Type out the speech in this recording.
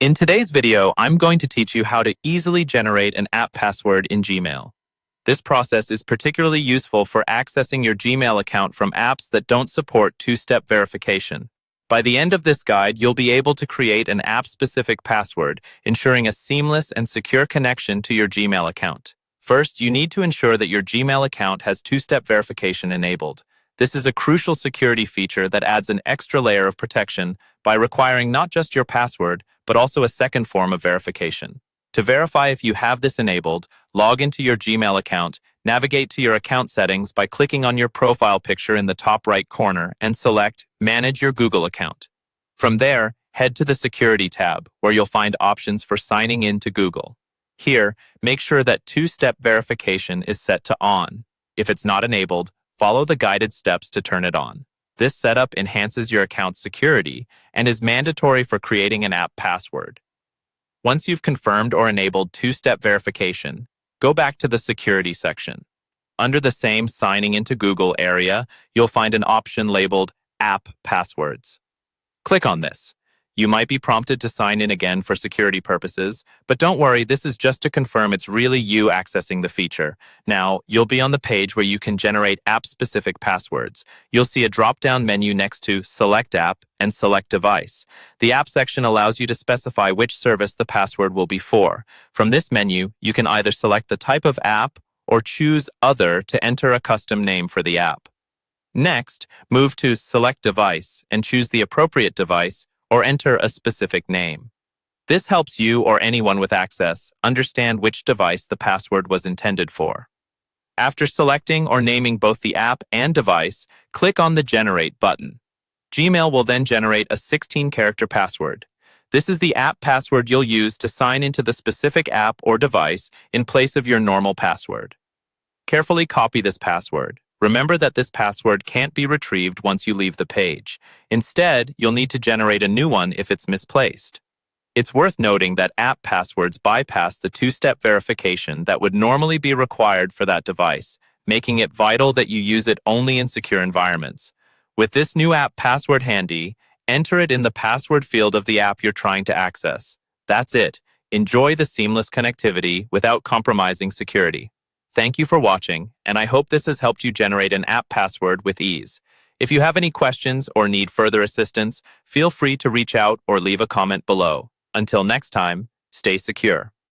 In today's video, I'm going to teach you how to easily generate an app password in Gmail. This process is particularly useful for accessing your Gmail account from apps that don't support two-step verification. By the end of this guide, you'll be able to create an app-specific password, ensuring a seamless and secure connection to your Gmail account. First, you need to ensure that your Gmail account has two-step verification enabled. This is a crucial security feature that adds an extra layer of protection by requiring not just your password, but also a second form of verification. To verify if you have this enabled, log into your Gmail account, navigate to your account settings by clicking on your profile picture in the top right corner and select Manage Your Google Account. From there, head to the Security tab, where you'll find options for signing in to Google. Here, make sure that two-step verification is set to On. If it's not enabled, follow the guided steps to turn it on. This setup enhances your account's security and is mandatory for creating an app password. Once you've confirmed or enabled two-step verification, go back to the Security section. Under the same Signing into Google area, you'll find an option labeled App Passwords. Click on this. You might be prompted to sign in again for security purposes, but don't worry, this is just to confirm it's really you accessing the feature. Now, you'll be on the page where you can generate app-specific passwords. You'll see a drop-down menu next to Select App and Select Device. The App section allows you to specify which service the password will be for. From this menu, you can either select the type of app or choose Other to enter a custom name for the app. Next, move to Select Device and choose the appropriate device or enter a specific name. This helps you or anyone with access understand which device the password was intended for. After selecting or naming both the app and device, click on the Generate button. Gmail will then generate a 16-character password. This is the app password you'll use to sign into the specific app or device in place of your normal password. Carefully copy this password. Remember that this password can't be retrieved once you leave the page. Instead, you'll need to generate a new one if it's misplaced. It's worth noting that app passwords bypass the two-step verification that would normally be required for that device, making it vital that you use it only in secure environments. With this new app password handy, enter it in the password field of the app you're trying to access. That's it. Enjoy the seamless connectivity without compromising security. Thank you for watching, and I hope this has helped you generate an app password with ease. If you have any questions or need further assistance, feel free to reach out or leave a comment below. Until next time, stay secure.